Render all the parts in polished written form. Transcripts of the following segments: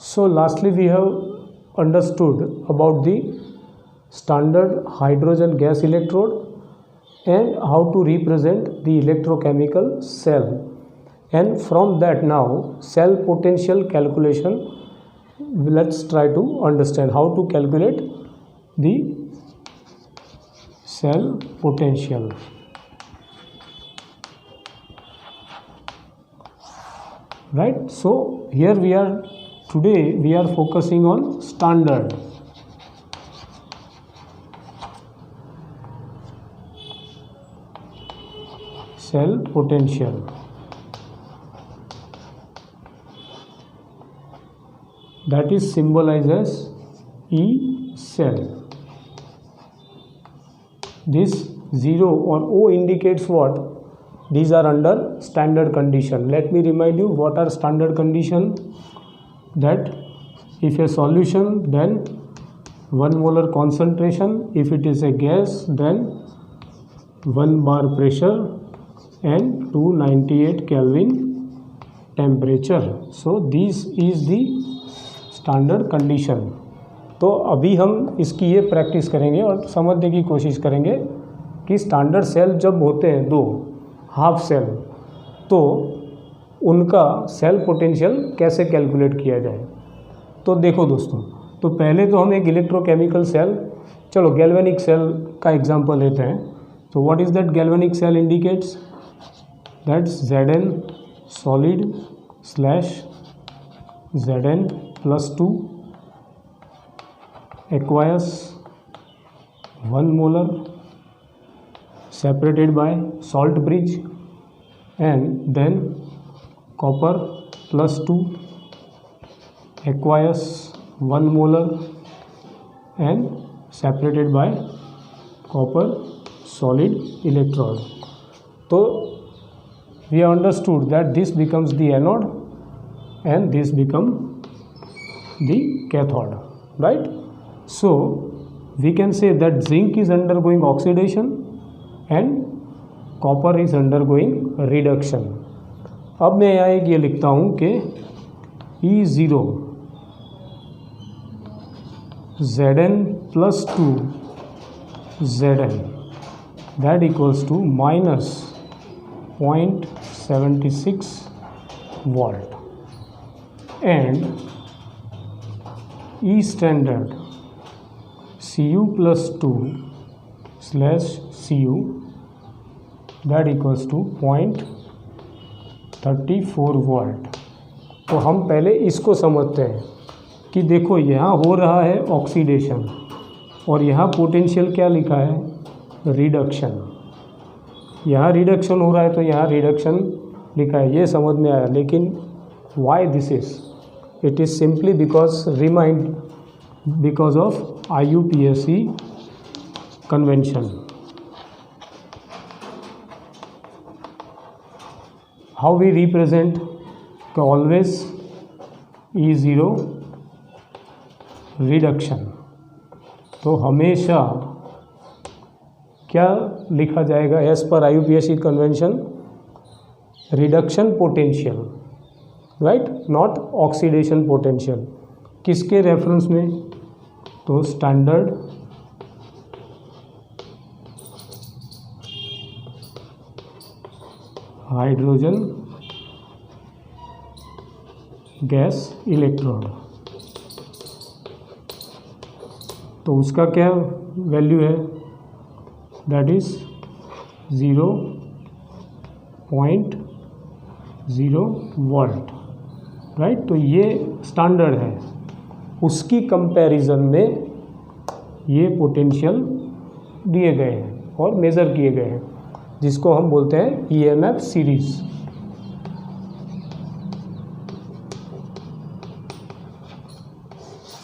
So lastly we have understood about the standard hydrogen gas electrode and how to represent the electrochemical cell, and from that now cell potential calculation. Let's try to understand how to calculate the cell potential. Right, so here today we are focusing on standard cell potential. That is symbolized as E cell. This 0 or O indicates what? These are under standard condition. Let me remind you what are standard condition. That if a solution, then 1 molar concentration. If it is a gas, then 1 bar pressure and 298 Kelvin temperature. So this is the standard condition. तो अभी हम इसकी ये practice करेंगे और समझने की कोशिश करेंगे कि स्टैंडर्ड सेल जब होते हैं दो हाफ सेल, तो उनका सेल पोटेंशियल कैसे कैलकुलेट किया जाए. तो देखो दोस्तों, तो पहले तो हम एक इलेक्ट्रोकेमिकल सेल, चलो गैल्वेनिक सेल का एग्जांपल लेते हैं. तो what is that galvanic cell indicates? That's Zn solid slash Zn+2 aqueous 1 molar separated by salt bridge, and then copper +2 aqueous 1 molar and separated by copper solid electrode. So we understood that this becomes the anode and this become the cathode, right? So we can say that zinc is undergoing oxidation and copper is undergoing reduction. अब मैं यहाँ एक ये लिखता हूँ कि E0 Zn+2 Zn that equals to minus 0.76 volt, and E standard Cu+2 slash Cu that equals to 0.34 volt. तो हम पहले इसको समझते हैं कि देखो यहाँ हो रहा है ऑक्सीडेशन और यहाँ पोटेंशियल क्या लिखा है? रिडक्शन. यहाँ रिडक्शन हो रहा है तो यहाँ रिडक्शन लिखा है, ये समझ में आया. लेकिन why this is? It is simply because of IUPAC convention. How we represent? Always E0 reduction. तो हमेशा क्या लिखा जाएगा एज पर IUPAC convention? Reduction potential, right, not oxidation potential. किसके रेफरेंस में? तो स्टैंडर्ड हाइड्रोजन गैस इलेक्ट्रोड. तो उसका क्या वैल्यू है? That is 0.0 volt, right. तो ये स्टैंडर्ड है. उसकी कंपैरिजन में ये पोटेंशियल दिए गए हैं और मेज़र किए गए हैं, जिसको हम बोलते हैं EMF सीरीज.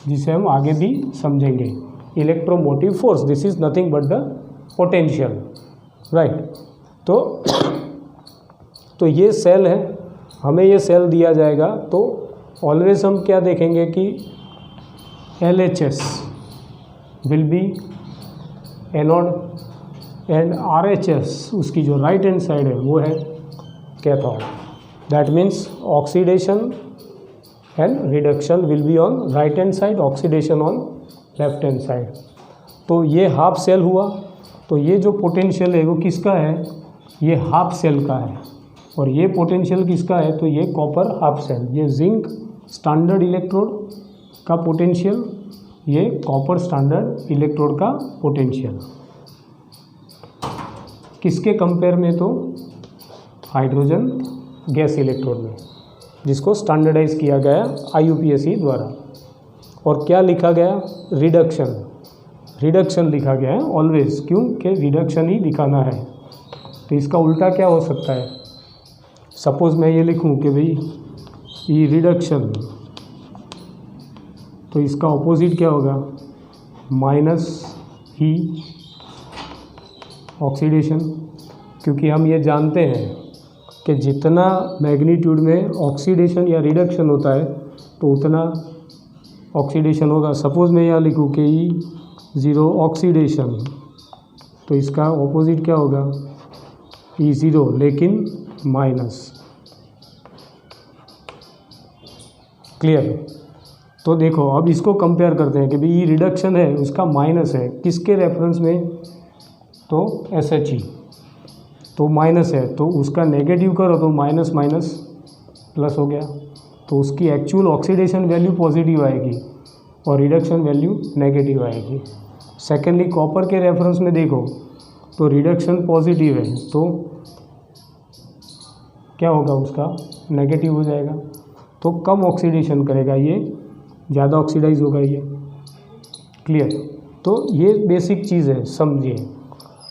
जिसे हम आगे भी समझेंगे. Electromotive force, this is nothing but the potential, right. तो ये सेल है, हमें ये सेल दिया जाएगा. तो ऑलवेज हम क्या देखेंगे कि LHS will be anode and RHS उसकी जो राइट हैंड साइड है वो है cathode. That means oxidation and reduction will be on right hand side, oxidation on left hand side. तो ये हाफ सेल हुआ, तो ये जो पोटेंशियल है वो किसका है, ये हाफ सेल का है, और ये पोटेंशियल किसका है, तो ये कॉपर हाफ सेल, ये जिंक स्टैंडर्ड इलेक्ट्रोड का पोटेंशियल, ये कॉपर स्टैंडर्ड इलेक्ट्रोड का पोटेंशियल। किसके कंपेयर में, तो हाइड्रोजन गैस इलेक्ट्रोड में, जिसको स्टैंडर्डाइज किया गया IUPAC द्वारा। और क्या लिखा गया, रिडक्शन, रिडक्शन लिखा गया है ऑलवेज, क्योंकि रिडक्शन ही दिखाना है। तो इसका उल्टा क्या हो सकता है, सपोज मैं ये लिखूं कि भाई ये रिडक्शन, तो इसका ऑपोजिट क्या होगा, माइनस ही ऑक्सीडेशन, क्योंकि हम ये जानते हैं कि जितना मैग्नीट्यूड में ऑक्सीडेशन या रिडक्शन होता है तो उतना ऑक्सीडेशन होगा। सपोज मैं यहाँ लिखूँ कि E0 ऑक्सीडेशन, तो इसका ऑपोजिट क्या होगा, E0 लेकिन माइनस। क्लियर। तो देखो अब इसको कंपेयर करते हैं कि भाई ये रिडक्शन है, उसका माइनस है, किसके रेफरेंस में, तो SHE, तो माइनस है, तो उसका नेगेटिव करो तो माइनस माइनस प्लस हो गया, तो उसकी एक्चुअल ऑक्सीडेशन वैल्यू पॉजिटिव आएगी और रिडक्शन वैल्यू नेगेटिव आएगी। सेकेंडली कॉपर के रेफरेंस में देखो तो रिडक्शन पॉजिटिव है, तो क्या होगा, उसका नेगेटिव हो जाएगा, तो कम ऑक्सीडेशन करेगा, ये ज़्यादा ऑक्सीडाइज होगा ये। क्लियर। तो ये बेसिक चीज़ है, समझिए।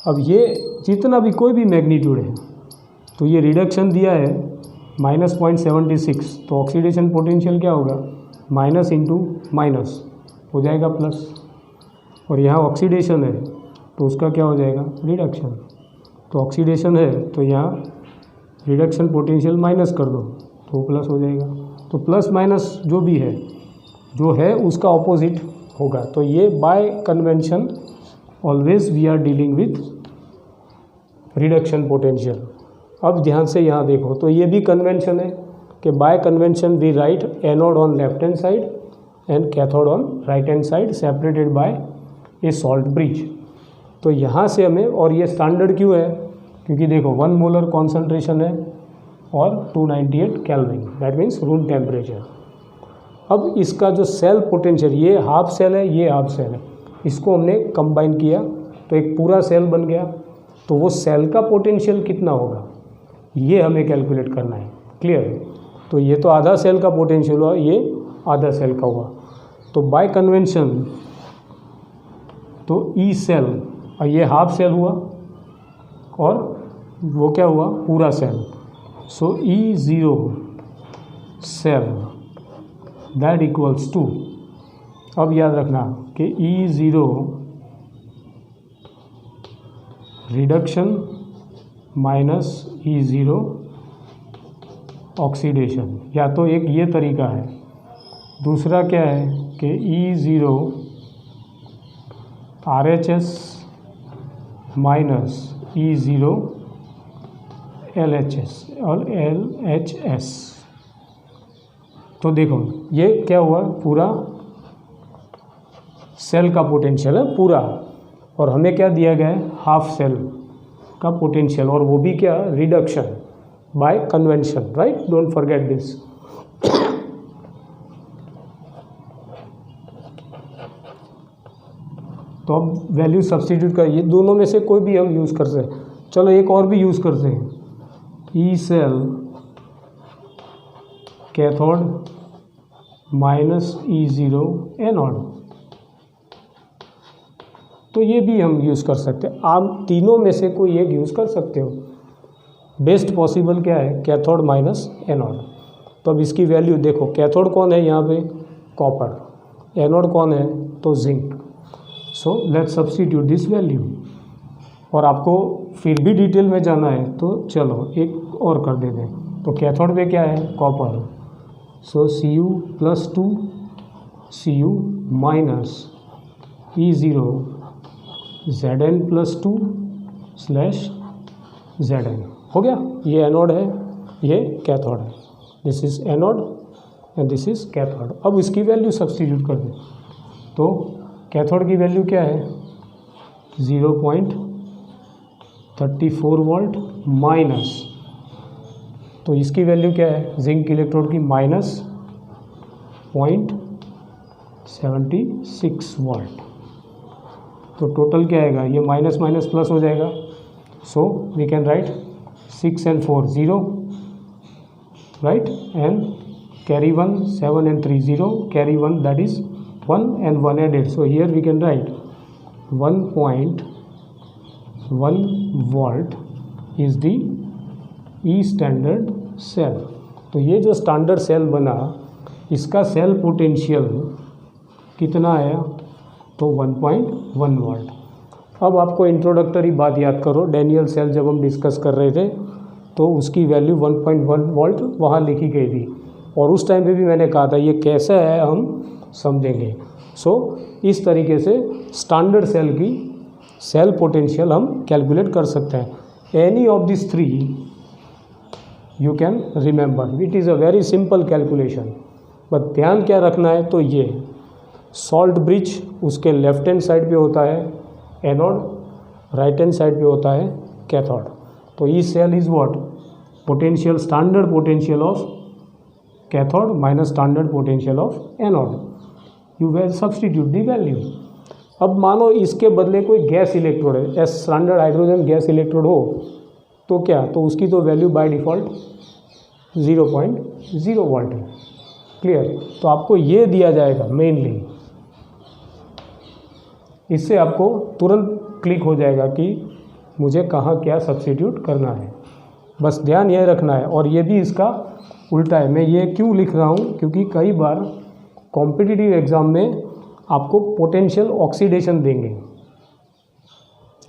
अब ये जितना भी कोई भी मैग्नीट्यूड है, तो ये रिडक्शन दिया है -0.76, तो ऑक्सीडेशन पोटेंशियल क्या होगा, माइनस इंटू माइनस हो जाएगा प्लस, और यहाँ ऑक्सीडेशन है तो उसका क्या हो जाएगा, रिडक्शन। तो ऑक्सीडेशन है तो यहाँ रिडक्शन पोटेंशियल माइनस कर दो तो प्लस हो जाएगा। तो प्लस माइनस जो भी है, जो है उसका ऑपोजिट होगा। तो ये by convention always we are dealing with reduction potential. अब ध्यान से यहाँ देखो, तो ये भी कन्वेंशन है कि by convention we write anode on left hand side and cathode on right hand side separated by a salt bridge. तो यहाँ से हमें, और ये स्टैंडर्ड क्यों है, क्योंकि देखो 1 मोलर कॉन्सेंट्रेशन है और 298 kelvin, that means room temperature. अब इसका जो सेल पोटेंशियल, ये हाफ सेल है, ये हाफ सेल है, इसको हमने कंबाइन किया तो एक पूरा सेल बन गया। तो वो सेल का पोटेंशियल कितना होगा, ये हमें कैलकुलेट करना है। क्लियर। तो ये तो आधा सेल का पोटेंशियल हुआ, ये आधा सेल का हुआ। तो बाय कन्वेंशन तो ई सेल, और ये हाफ सेल हुआ और वो क्या हुआ, पूरा cell. So E0 cell that equals to, अब याद रखना कि E0 reduction minus E0 oxidation, या तो एक ये तरीका है, दूसरा क्या है कि E0 RHS minus E0 LHS और LHS। तो देखो ये क्या हुआ, पूरा सेल का पोटेंशियल है पूरा, और हमें क्या दिया गया है, हाफ सेल का पोटेंशियल, और वो भी क्या, reduction bye convention, right, don't forget this. तो अब वैल्यू सब्स्टिट्यूट कर, ये दोनों में से कोई भी हम यूज़ कर सकते हैं। चलो एक और भी यूज़ करते हैं, E cell cathode minus E0 anode. तो ये भी हम यूज़ कर सकते हैं। आप तीनों में से कोई एक यूज़ कर सकते हो। बेस्ट पॉसिबल क्या है, कैथोड माइनस एनोड। तो अब इसकी वैल्यू देखो, कैथोड कौन है यहाँ पे, कॉपर, एनोड कौन है, तो zinc. So let's substitute this value. और आपको फिर भी डिटेल में जाना है तो चलो एक और कर देते हैं। तो कैथोड पे क्या है, कॉपर, सो Cu + 2 Cu minus E0 Zn + 2 /Zn। हो गया, ये एनोड है, ये कैथोड है। This is anode and this is cathode. अब इसकी वैल्यू सब्सटीट्यूट कर दें तो कैथोड की वैल्यू क्या है 0.34 वोल्ट माइनस, तो इसकी वैल्यू क्या है जिंक इलेक्ट्रोड की माइनस 0.76 वोल्ट। तो टोटल क्या आएगा, ये माइनस माइनस प्लस हो जाएगा, so we can write 6 and 4 0, right, and carry 1 7 and 3 0, carry 1 that is 1 and 1 added, so here we can write 1.1 volt is the E standard cell। तो ये जो standard cell बना इसका सेल पोटेंशियल कितना आया तो 1.1 वोल्ट। अब आपको इंट्रोडक्टरी बात याद करो, डैनियल सेल जब हम डिस्कस कर रहे थे तो उसकी वैल्यू 1.1 वोल्ट वहाँ लिखी गई थी, और उस टाइम पे भी मैंने कहा था ये कैसा है हम समझेंगे। सो इस तरीके से स्टैंडर्ड सेल की सेल पोटेंशियल हम कैलकुलेट कर सकते हैं। Any of this three you can remember, it is a very simple calculation, but ध्यान क्या रखना है तो ये सॉल्ट ब्रिज उसके लेफ्ट हैंड साइड पे होता है एनोड, राइट हैंड साइड पे होता है कैथोड। तो E cell is what potential, standard potential of cathode minus standard potential of anode, you will substitute the value. अब मानो इसके बदले कोई गैस इलेक्ट्रोड है, as standard hydrogen gas electrode हो तो क्या, तो उसकी तो वैल्यू बाय डिफ़ॉल्ट 0.0 वोल्ट है। क्लियर, तो आपको ये दिया जाएगा मेनली, इससे आपको तुरंत क्लिक हो जाएगा कि मुझे कहाँ क्या सब्स्टिट्यूट करना है, बस ध्यान यह रखना है। और ये भी इसका उल्टा है, मैं ये क्यों लिख रहा हूँ क्योंकि कई बार कॉम्पिटिटिव एग्ज़ाम में आपको पोटेंशियल ऑक्सीडेशन देंगे।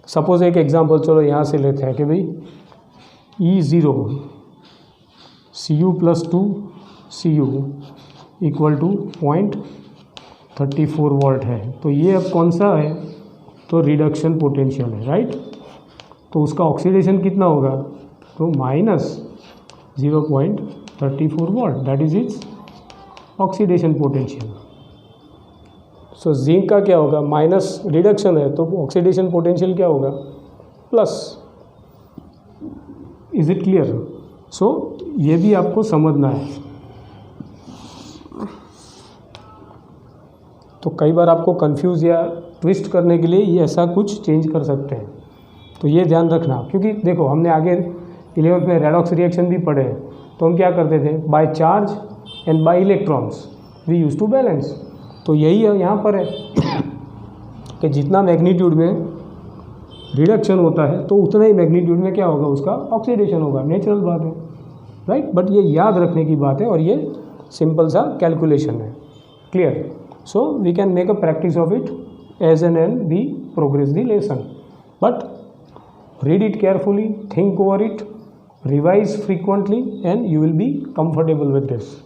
सपोज एक एग्जांपल चलो यहाँ से लेते हैं कि भाई E0 Cu+2 Cu equal to 0.34 volt है, तो ये अब कौन सा है तो रिडक्शन पोटेंशियल है, राइट। तो उसका ऑक्सीडेशन कितना होगा तो -0.34 volt, that is its oxidation potential. So zinc का क्या होगा, माइनस रिडक्शन है तो ऑक्सीडेशन पोटेंशियल क्या होगा plus. Is it clear. So ये भी आपको समझना है। तो कई बार आपको कंफ्यूज या ट्विस्ट करने के लिए ये ऐसा कुछ चेंज कर सकते हैं, तो ये ध्यान रखना। क्योंकि देखो हमने आगे 11th में रेडॉक्स रिएक्शन भी पढ़े हैं, तो हम क्या करते थे by charge and by electrons we use to balance. तो यही है यहाँ पर है कि जितना मैग्नीट्यूड में रिडक्शन होता है तो उतना ही मैग्नीट्यूड में क्या होगा उसका ऑक्सीडेशन होगा, नेचुरल बात है, राइट। बट ये याद रखने की बात है और ये सिंपल सा कैलकुलेशन है। Clear. So we can make a practice of it as and when we progress the lesson. But read it carefully, think over it, revise frequently, and you will be comfortable with this.